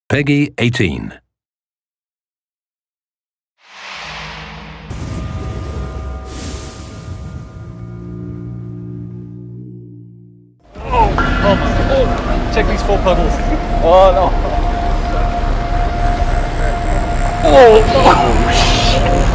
Peggy 18. Oh, check these 4 puddles. Oh no. Oh shit.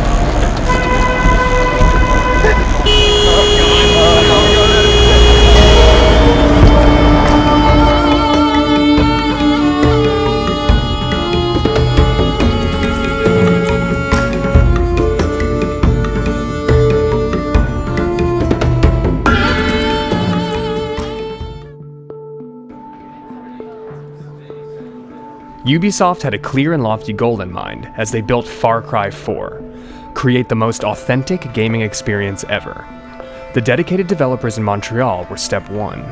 Ubisoft had a clear and lofty goal in mind as they built Far Cry 4, create the most authentic gaming experience ever. The dedicated developers in Montreal were step 1.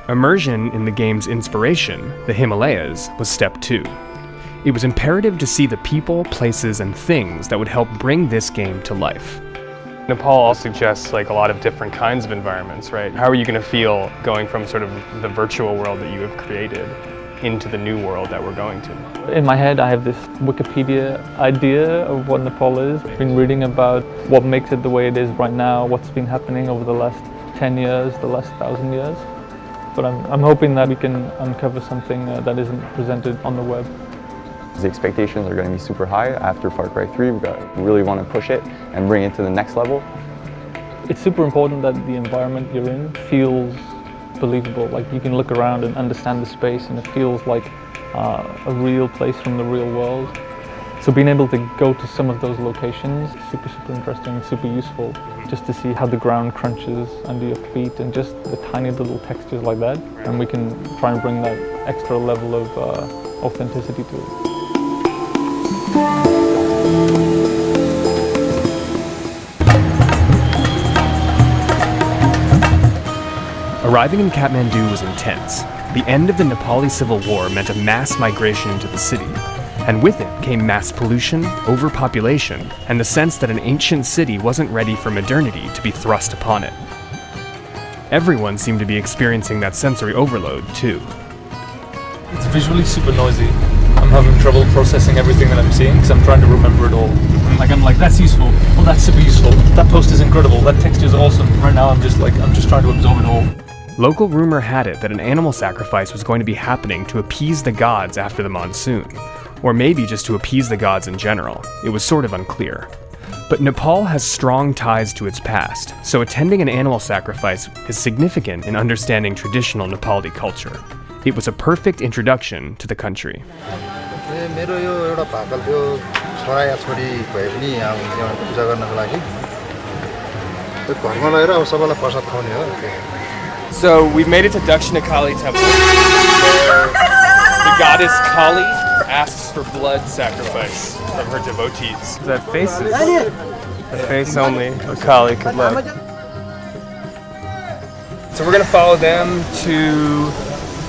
Immersion in the game's inspiration, the Himalayas, was step 2. It was imperative to see the people, places, and things that would help bring this game to life. Nepal also suggests a lot of different kinds of environments, right? How are you going to feel going from sort of the virtual world that you have created into the new world that we're going to? In my head I have this Wikipedia idea of what Nepal is. I've been reading about what makes it the way it is right now, what's been happening over the last 10 years, the last 1,000 years. But I'm hoping that we can uncover something that isn't presented on the web. The expectations are going to be super high after Far Cry 3. We really want to push it and bring it to the next level. It's super important that the environment you're in feels believable. Like you can look around and understand the space and it feels like a real place from the real world. So being able to go to some of those locations is super interesting, super useful, just to see how the ground crunches under your feet and just the tiny little textures like that. And we can try and bring that extra level of authenticity to it. Arriving in Kathmandu was intense. The end of the Nepali Civil War meant a mass migration into the city, and with it came mass pollution, overpopulation, and the sense that an ancient city wasn't ready for modernity to be thrust upon it. Everyone seemed to be experiencing that sensory overload, too. It's visually super noisy. I'm having trouble processing everything that I'm seeing because I'm trying to remember it all. I'm like, that's useful. Oh, that's super useful. That post is incredible. That texture is awesome. Right now, I'm just trying to absorb it all. Local rumor had it that an animal sacrifice was going to be happening to appease the gods after the monsoon, or maybe just to appease the gods in general. It was sort of unclear. But Nepal has strong ties to its past, so attending an animal sacrifice is significant in understanding traditional Nepali culture. It was a perfect introduction to the country. So we've made it to Dakshina Kali Temple, where the goddess Kali asks for blood sacrifice from her devotees. That face is the face only a Kali could love. So we're gonna follow them to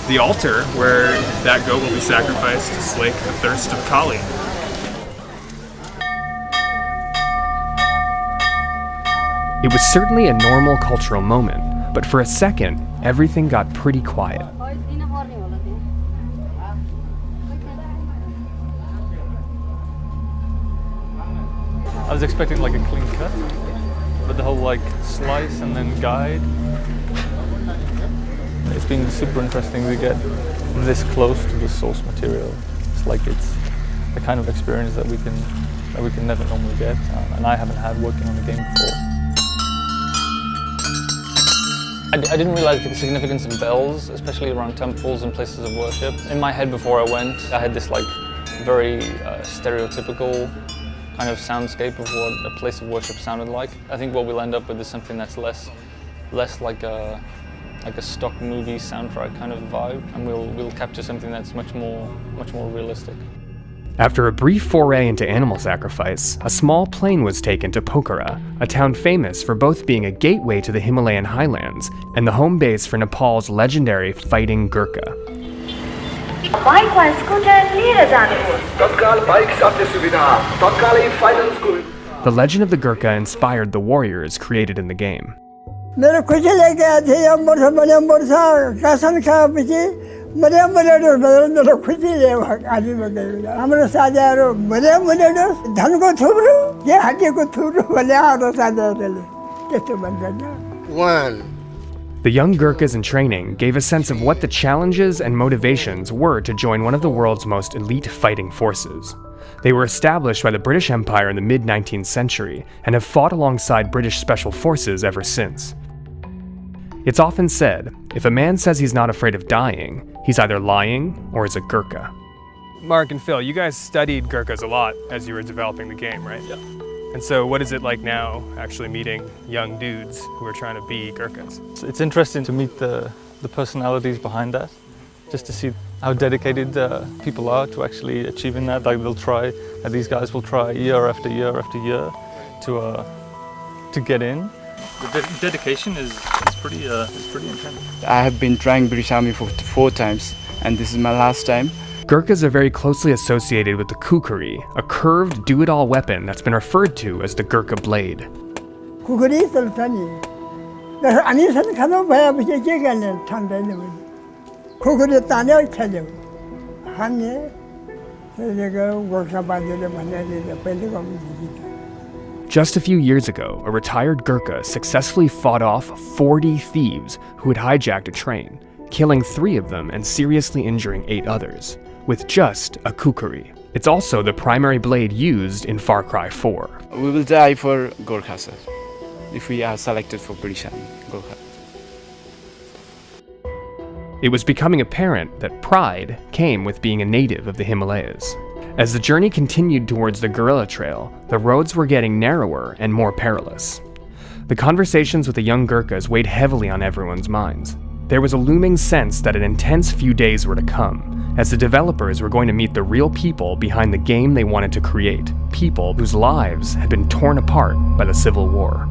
the altar where that goat will be sacrificed to slake the thirst of Kali. It was certainly a normal cultural moment, but for a second, everything got pretty quiet. I was expecting like a clean cut, but the whole slice and then guide. It's been super interesting to get this close to the source material. It's the kind of experience that we can never normally get, and I haven't had working on the game before. I didn't realize the significance of bells, especially around temples and places of worship. In my head before I went, I had this very stereotypical kind of soundscape of what a place of worship sounded like. I think what we'll end up with is something that's less like a stock movie soundtrack kind of vibe, and we'll capture something that's much more realistic. After a brief foray into animal sacrifice, a small plane was taken to Pokhara, a town famous for both being a gateway to the Himalayan highlands and the home base for Nepal's legendary fighting Gurkha. The legend of the Gurkha inspired the warriors created in the game. मेरो खुसी लाग्यो थियो यो वर्ष भने वर्ष रासन खाएपछि मरे खुशी आदमी हाम्रो साझाहरू मरे धनको थुप्रो के हड्डीको थुप्रो भने हाम्रो साझाहरूले त्यस्तो भन्छ The young Gurkhas in training gave a sense of what the challenges and motivations were to join one of the world's most elite fighting forces. They were established by the British Empire in the mid-19th century and have fought alongside British special forces ever since. It's often said, if a man says he's not afraid of dying, he's either lying or is a Gurkha. Mark and Phil, you guys studied Gurkhas a lot as you were developing the game, right? Yeah. And so what is it like now actually meeting young dudes who are trying to be Gurkhas? It's interesting to meet the personalities behind that, just to see how dedicated people are to actually achieving that. Like these guys will try year after year after year to get in. The dedication is pretty intense. I have been trying British Army for 4 times, and this is my last time. Gurkhas are very closely associated with the kukri, a curved do-it-all weapon that's been referred to as the Gurkha blade. खुकुरी चल्छ नि अनि सन खानु भएपछि के गर्ने ठान्दैन भने खुकुरी तान्यो खेल्यो हान्ने त्यसको गोर्खा बाजेले भनेर पहिले गर्नु Just a few years ago, a retired Gurkha successfully fought off 40 thieves who had hijacked a train, killing 3 of them and seriously injuring 8 others, with just a kukri. It's also the primary blade used in Far Cry 4. We will die for Gorkha, sir, if we are selected for British Army, Gorkha. It was becoming apparent that pride came with being a native of the Himalayas. As the journey continued towards the guerrilla trail, the roads were getting narrower and more perilous. The conversations with the young Gurkhas weighed heavily on everyone's minds. There was a looming sense that an intense few days were to come, as the developers were going to meet the real people behind the game they wanted to create, people whose lives had been torn apart by the Civil War.